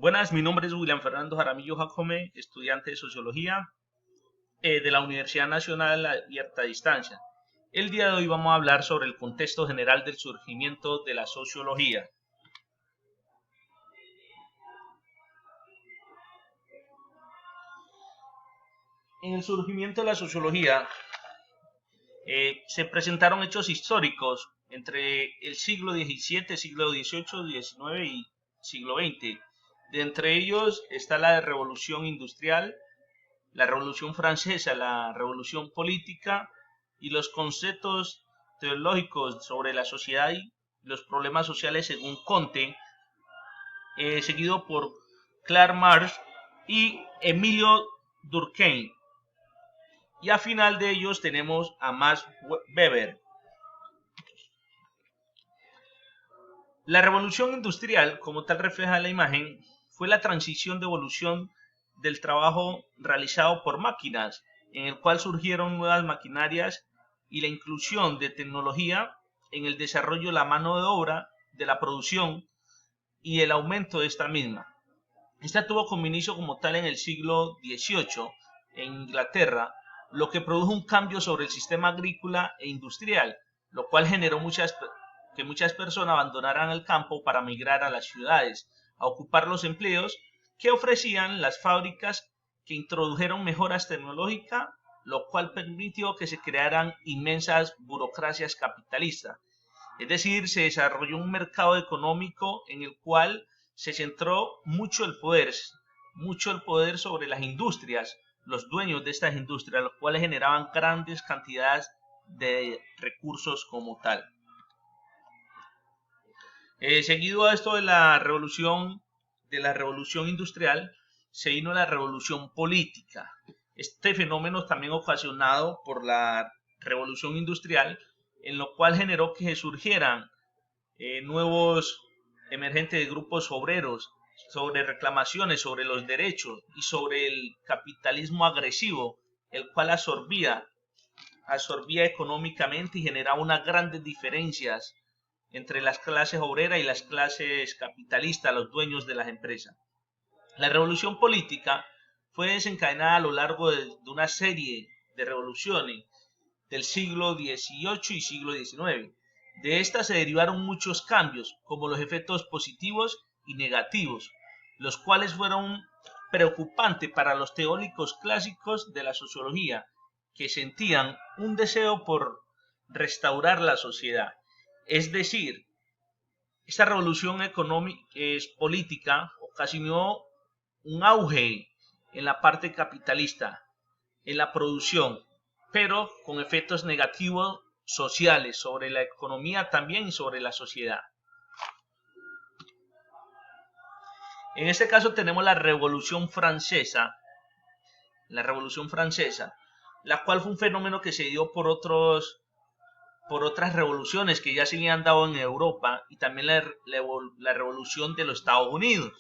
Buenas, mi nombre es William Fernando Jaramillo Jacome, estudiante de Sociología de la Universidad Nacional Abierta a Distancia. El día de hoy vamos a hablar sobre el contexto general del surgimiento de la sociología. En el surgimiento de la sociología se presentaron hechos históricos entre el siglo XVII, siglo XVIII, XIX y siglo XX. De entre ellos está la Revolución Industrial, la Revolución Francesa, la Revolución Política y los conceptos teológicos sobre la sociedad y los problemas sociales según Comte, seguido por Karl Marx y Emilio Durkheim. Y a final de ellos tenemos a Max Weber. La revolución industrial, como tal refleja la imagen, fue la transición de evolución del trabajo realizado por máquinas, en el cual surgieron nuevas maquinarias y la inclusión de tecnología en el desarrollo de la mano de obra, de la producción y el aumento de esta misma. Esta tuvo como inicio como tal en el siglo XVIII en Inglaterra, lo que produjo un cambio sobre el sistema agrícola e industrial, lo cual generó que muchas personas abandonaran el campo para migrar a las ciudades, a ocupar los empleos que ofrecían las fábricas que introdujeron mejoras tecnológicas, lo cual permitió que se crearan inmensas burocracias capitalistas. Es decir, se desarrolló un mercado económico en el cual se centró mucho el poder sobre las industrias, los dueños de estas industrias, los cuales generaban grandes cantidades de recursos como tal. Seguido a esto de la revolución industrial, se vino la revolución política. Este fenómeno también ocasionado por la revolución industrial, en lo cual generó que surgieran nuevos emergentes grupos obreros sobre reclamaciones sobre los derechos y sobre el capitalismo agresivo, el cual absorbía económicamente y generaba unas grandes diferencias entre las clases obreras y las clases capitalistas, los dueños de las empresas. La revolución política fue desencadenada a lo largo de una serie de revoluciones del siglo XVIII y siglo XIX. De estas se derivaron muchos cambios, como los efectos positivos y negativos, los cuales fueron preocupantes para los teóricos clásicos de la sociología, que sentían un deseo por restaurar la sociedad. Es decir, esta revolución política ocasionó un auge en la parte capitalista, en la producción, pero con efectos negativos sociales sobre la economía también y sobre la sociedad. En este caso tenemos la Revolución Francesa, la cual fue un fenómeno que se dio por otras revoluciones que ya se habían dado en Europa y también la revolución de los Estados Unidos.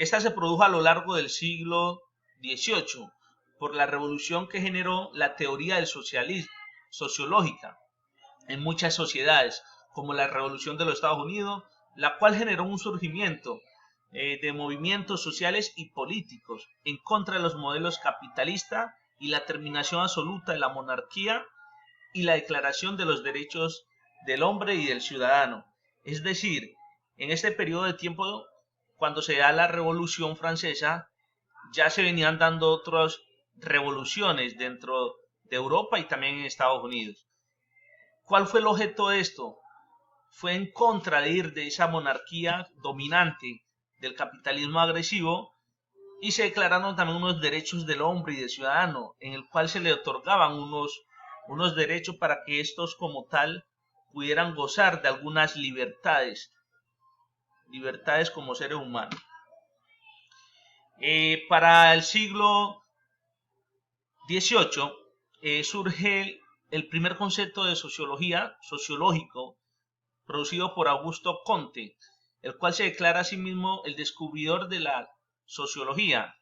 Esta se produjo a lo largo del siglo XVIII por la revolución que generó la teoría del socialismo sociológica en muchas sociedades, como la revolución de los Estados Unidos, la cual generó un surgimiento de movimientos sociales y políticos en contra de los modelos capitalistas y la terminación absoluta de la monarquía y la declaración de los derechos del hombre y del ciudadano. Es decir, en este periodo de tiempo, cuando se da la Revolución Francesa, ya se venían dando otras revoluciones dentro de Europa y también en Estados Unidos. ¿Cuál fue el objeto de esto? Fue en contra de ir de esa monarquía dominante del capitalismo agresivo y se declararon también unos derechos del hombre y del ciudadano, en el cual se le otorgaban unos derechos para que estos como tal pudieran gozar de algunas libertades como seres humanos. Para el siglo XVIII surge el primer concepto de sociológico, producido por Augusto Comte, el cual se declara a sí mismo el descubridor de la sociología.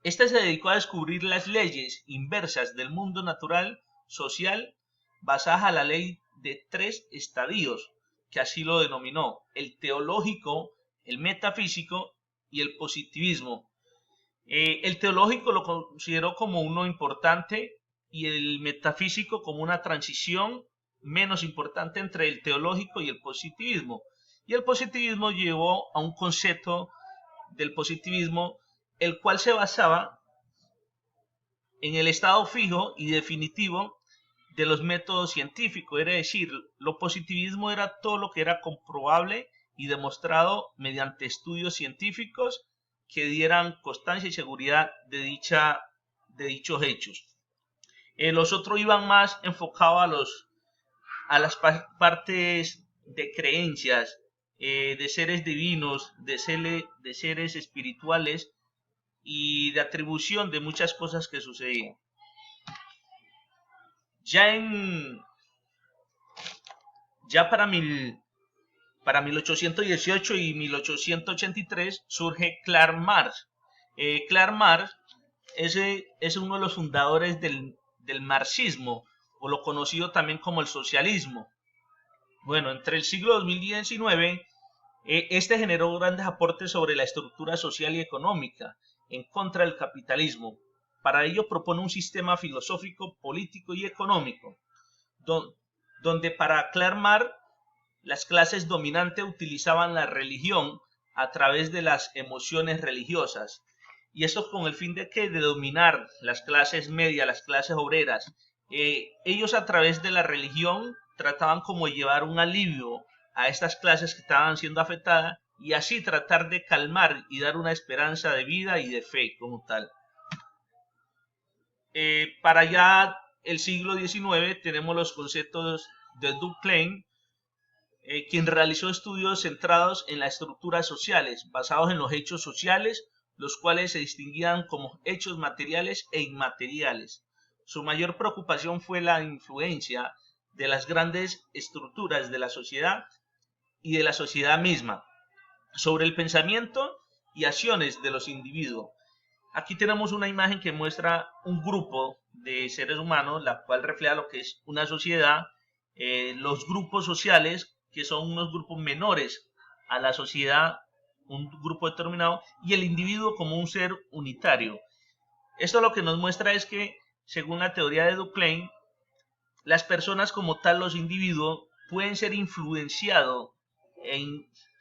Este se dedicó a descubrir las leyes inversas del mundo natural social basadas a la ley de 3 estadios, que así lo denominó: el teológico, el metafísico y el positivismo. El teológico lo consideró como uno importante y el metafísico como una transición menos importante entre el teológico y el positivismo. Y el positivismo llevó a un concepto del positivismo, el cual se basaba en el estado fijo y definitivo de los métodos científicos, es decir, lo positivismo era todo lo que era comprobable y demostrado mediante estudios científicos que dieran constancia y seguridad de dichos hechos. Los otros iban más enfocados a las partes de creencias, de seres divinos, de seres espirituales y de atribución de muchas cosas que sucedían. Ya para 1818 y 1883 surge Karl Marx. Karl Marx es uno de los fundadores del marxismo, o lo conocido también como el socialismo. Bueno, entre el siglo 2000 y 2019, este generó grandes aportes sobre la estructura social y económica en contra del capitalismo. Para ello propone un sistema filosófico, político y económico, donde para Karl Marx las clases dominantes utilizaban la religión a través de las emociones religiosas. Y esto con el fin de dominar las clases medias, las clases obreras. Ellos a través de la religión trataban como llevar un alivio a estas clases que estaban siendo afectadas y así tratar de calmar y dar una esperanza de vida y de fe como tal. Para ya el siglo XIX tenemos los conceptos de Durkheim, quien realizó estudios centrados en las estructuras sociales, basados en los hechos sociales, los cuales se distinguían como hechos materiales e inmateriales. Su mayor preocupación fue la influencia de las grandes estructuras de la sociedad y de la sociedad misma sobre el pensamiento y acciones de los individuos. Aquí tenemos una imagen que muestra un grupo de seres humanos, la cual refleja lo que es una sociedad, los grupos sociales, que son unos grupos menores a la sociedad, un grupo determinado, y el individuo como un ser unitario. Esto lo que nos muestra es que, según la teoría de Durkheim, las personas como tal, los individuos, pueden ser influenciados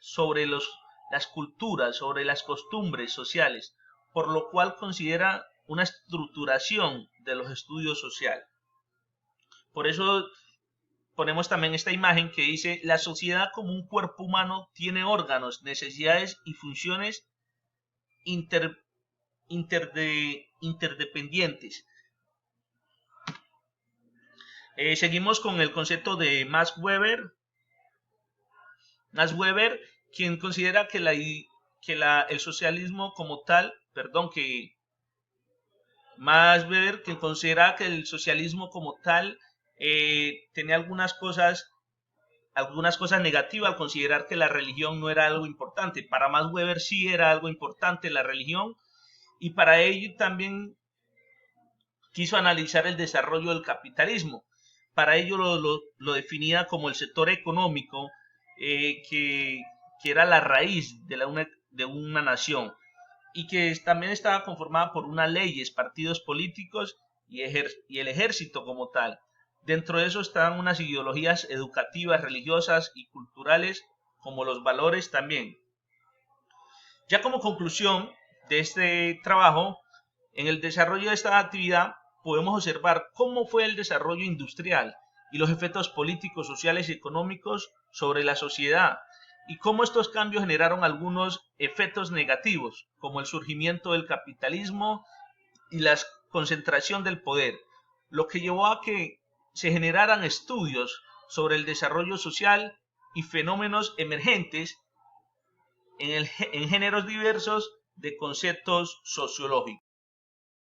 sobre las culturas, sobre las costumbres sociales, por lo cual considera una estructuración de los estudios sociales. Por eso ponemos también esta imagen que dice: la sociedad como un cuerpo humano tiene órganos, necesidades y funciones interdependientes. Seguimos con el concepto de Max Weber. Max Weber, quien considera que el socialismo como tal, Max Weber, quien considera que el socialismo como tal tenía algunas cosas negativas al considerar que la religión no era algo importante. Para Max Weber sí era algo importante la religión, y para ello también quiso analizar el desarrollo del capitalismo. Para ello lo definía como el sector económico que era la raíz de una nación, y que también estaba conformada por unas leyes, partidos políticos y el ejército como tal. Dentro de eso estaban unas ideologías educativas, religiosas y culturales, como los valores también. Ya como conclusión de este trabajo, en el desarrollo de esta actividad podemos observar cómo fue el desarrollo industrial y los efectos políticos, sociales y económicos sobre la sociedad, y cómo estos cambios generaron algunos efectos negativos, como el surgimiento del capitalismo y la concentración del poder, lo que llevó a que se generaran estudios sobre el desarrollo social y fenómenos emergentes en géneros diversos de conceptos sociológicos.